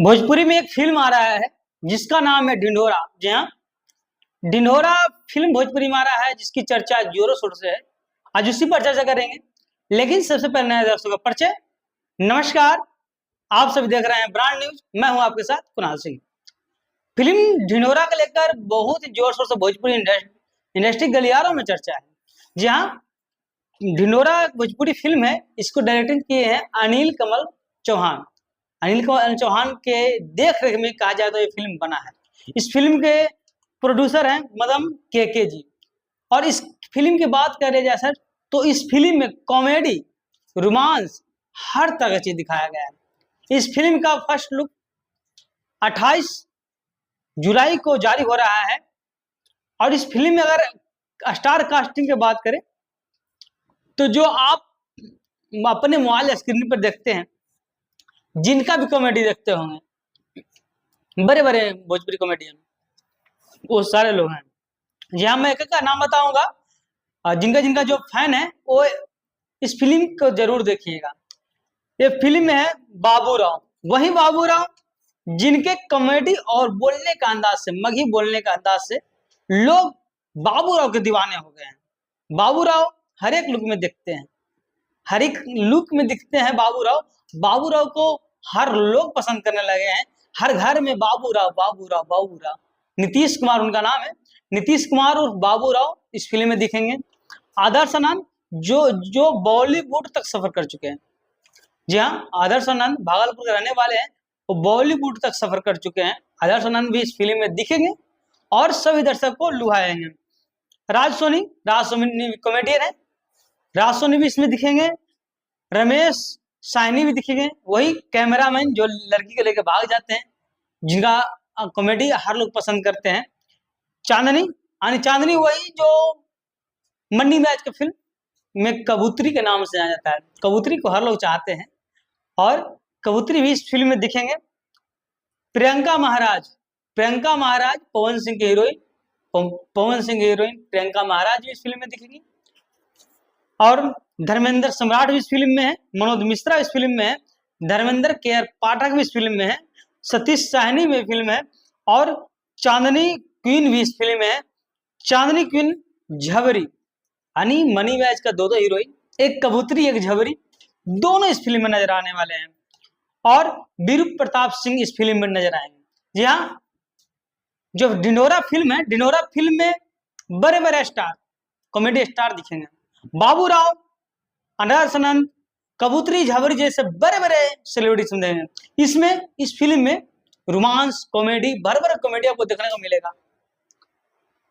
भोजपुरी में एक फिल्म आ रहा है जिसका नाम है ढिंढोरा। जी हाँ, ढिंढोरा फिल्म भोजपुरी में आ रहा है जिसकी चर्चा जोरों शोर से है। आज उसी पर चर्चा करेंगे, लेकिन सबसे पहले नए दर्शकों का परिचय। नमस्कार, आप सभी देख रहे हैं ब्रांड न्यूज। मैं हूं आपके साथ कुणाल सिंह। फिल्म ढिंढोरा को लेकर बहुत ही जोर शोर से भोजपुरी इंडस्ट्री गलियारों में चर्चा है। जी हाँ, ढिंढोरा भोजपुरी फिल्म है, इसको डायरेक्टिंग किए हैं अनिल कमल चौहान। अनिल कमल चौहान के देख रेख में कहा जाए तो ये फिल्म बना है। इस फिल्म के प्रोड्यूसर हैं मदम के जी। और इस फिल्म की बात करें जाए सर, तो इस फिल्म में कॉमेडी, रोमांस, हर तरह का चीज दिखाया गया है। इस फिल्म का फर्स्ट लुक 28 जुलाई को जारी हो रहा है। और इस फिल्म में अगर स्टार कास्टिंग की बात करें तो जो आप अपने मोबाइल स्क्रीन पर देखते हैं, जिनका भी कॉमेडी देखते होंगे, बड़े बड़े भोजपुरी कॉमेडियन, वो सारे लोग हैं। यहाँ मैं एक का नाम बताऊंगा, जिनका जिनका जो फैन है वो इस फिल्म को जरूर देखिएगा। ये फिल्म है बाबू राव। वही बाबू राव जिनके कॉमेडी और बोलने का अंदाज से, मगही बोलने का अंदाज से लोग बाबू राव के दीवाने हो गए हैं। बाबू राव हर एक लुक में दिखते हैं, हर एक लुक में दिखते हैं बाबू राव। बाबू राव को हर लोग पसंद करने लगे हैं। हर घर में बाबू राव, बाबू राव, बाबू राव। नीतीश कुमार उनका नाम है। नीतीश कुमार और बाबू राव इस फिल्म में दिखेंगे। आदर्श आनंद जो जो बॉलीवुड तक सफर कर चुके हैं। जी हाँ, आदर्श आनंद भागलपुर के रहने वाले हैं, वो बॉलीवुड तक सफर कर चुके हैं। आदर्श आनंद भी इस फिल्म में दिखेंगे और सभी दर्शक को लुभाएंगे। राज सोनी कॉमेडियन है, राज सोनी भी इसमें दिखेंगे। रमेश साइनी भी दिखेंगे, वही कैमरामैन जो लड़की को लेकर भाग जाते हैं, जिनका कॉमेडी हर लोग पसंद करते हैं। चांदनी वही जो मन्नी मैच के फिल्म में कबूतरी के नाम से जाना जाता है। कबूतरी को हर लोग चाहते हैं और कबूतरी भी इस फिल्म में दिखेंगे। प्रियंका महाराज पवन सिंह की हीरोइन, प्रियंका महाराज भी इस फिल्म में दिखेंगी। और धर्मेंद्र सम्राट भी इस फिल्म में है, मनोज मिश्रा इस फिल्म में है, धर्मेंद्र केयर पाठक भी इस फिल्म में है, सतीश साहनी में फिल्म है और चांदनी क्वीन भी इस फिल्म में है। चांदनी क्वीन झबरी यानी मनी मैच का दो हीरोइन, एक कबूतरी एक झबरी, दोनों इस फिल्म में नजर आने वाले हैं। और वीरू प्रताप सिंह इस फिल्म में नजर आएंगे। जी हाँ, जो ढिंढोरा फिल्म है, ढिंढोरा फिल्म में बड़े बड़े स्टार, कॉमेडी स्टार दिखेंगे। बाबू राव, आदर्श आनंद, कबूतरी, झावरी जैसे बड़े बड़े सेलिब्रिटी देंगे। इसमें इस फिल्म में रोमांस, कॉमेडी, भर भर कॉमेडी आपको देखने को मिलेगा।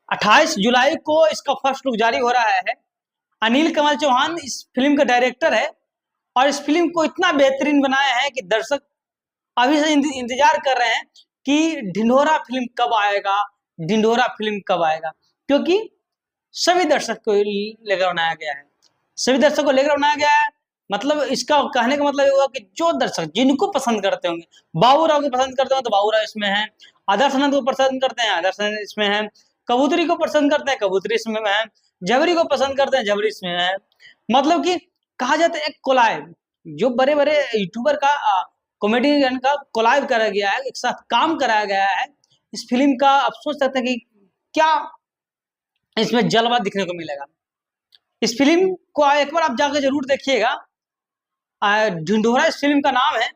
28 जुलाई को इसका फर्स्ट लुक जारी हो रहा है। अनिल कमल चौहान इस फिल्म का डायरेक्टर है और इस फिल्म को इतना बेहतरीन बनाया है कि दर्शक अभी से इंतजार कर रहे हैं कि ढिंढोरा फिल्म कब आएगा, ढिंढोरा फिल्म कब आएगा, क्योंकि सभी दर्शक को लेकर बनाया गया है। सभी दर्शक को लेकर बनाया गया है, मतलब इसका कहने का मतलब ये हुआ कि जो दर्शक जिनको पसंद करते होंगे, बाबू राव को पसंद करते हो तो बाबू राव इसमें है, आदर्श आनंद को पसंद करते हैं आदर्श आनंद इसमें है, कबूतरी को पसंद करते हैं कबूतरी इसमें है, झबरी को पसंद करते हैं झबरी इसमें है। मतलब कि कहा जाता है एक कोलाइव, जो बड़े बड़े यूट्यूबर का कॉमेडियन का कोलाइव करा गया है, एक साथ काम कराया गया है इस फिल्म का। आप सोच सकते हैं कि क्या इसमें जलवा दिखने को मिलेगा। इस फिल्म को एक बार आप जाकर जरूर देखिएगा। ढिंढोरा इस फिल्म का नाम है।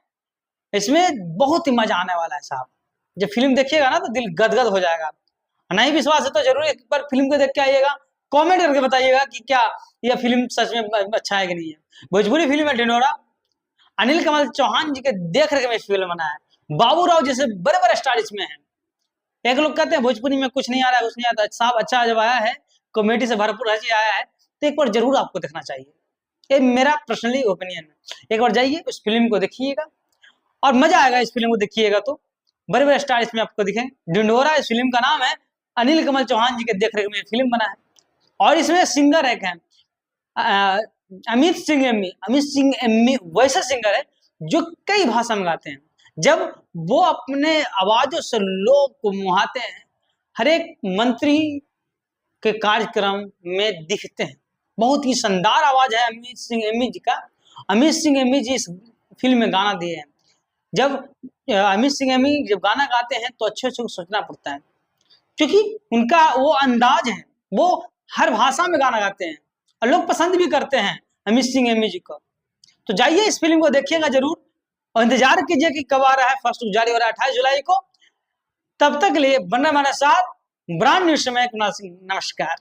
इसमें बहुत ही मजा आने वाला है साहब। जब फिल्म देखिएगा ना तो दिल गदगद हो जाएगा। नहीं विश्वास है तो जरूर एक बार फिल्म को देख के आइएगा, कमेंट करके बताइएगा कि क्या यह फिल्म सच में अच्छा है कि नहीं है। भोजपुरी फिल्म है ढिंढोरा, अनिल कमल चौहान जी के देख रेख में फिल्म बना है। बाबू राव जैसे बड़े बड़े स्टार इसमें हैं। एक लोग कहते हैं भोजपुरी में कुछ नहीं आ रहा है, कुछ नहीं आता साहब। अच्छा जब आया है, कॉमेडी से भरपूर हंसी आया है, तो एक बार जरूर आपको देखना चाहिए। ये मेरा पर्सनली ओपिनियन है। एक बार जाइए उस फिल्म को देखिएगा और मजा आएगा। इस फिल्म को देखिएगा तो बड़े बड़े स्टार इसमें आपको दिखेंगे। ढिंढोरा इस फिल्म का नाम है। अनिल कमल चौहान जी के देख रेख में फिल्म बना है और इसमें सिंगर एक है अमित सिंह एम्मी वैसे सिंगर है जो कई भाषा में गाते हैं। जब वो अपने आवाजों से लोग को मुहाते हैं, हर एक मंत्री के कार्यक्रम में दिखते हैं। बहुत ही शानदार आवाज है अमित सिंह एम्मी जी का। अमित सिंह एम्मी जी इस फिल्म में गाना दिए हैं। जब अमित सिंह एमी जब गाना गाते हैं तो अच्छे अच्छे सोचना पड़ता है, क्योंकि उनका वो अंदाज है, वो हर भाषा में गाना गाते हैं और लोग पसंद भी करते हैं अमित सिंह एमी जी को। तो जाइए इस फिल्म को देखिएगा जरूर और इंतजार कीजिए कि कब आ रहा है। फर्स्ट लुक जारी हो रहा है 28 जुलाई को। तब तक के लिए बने हमारे साथ ब्रांड न्यूज समय। नमस्कार।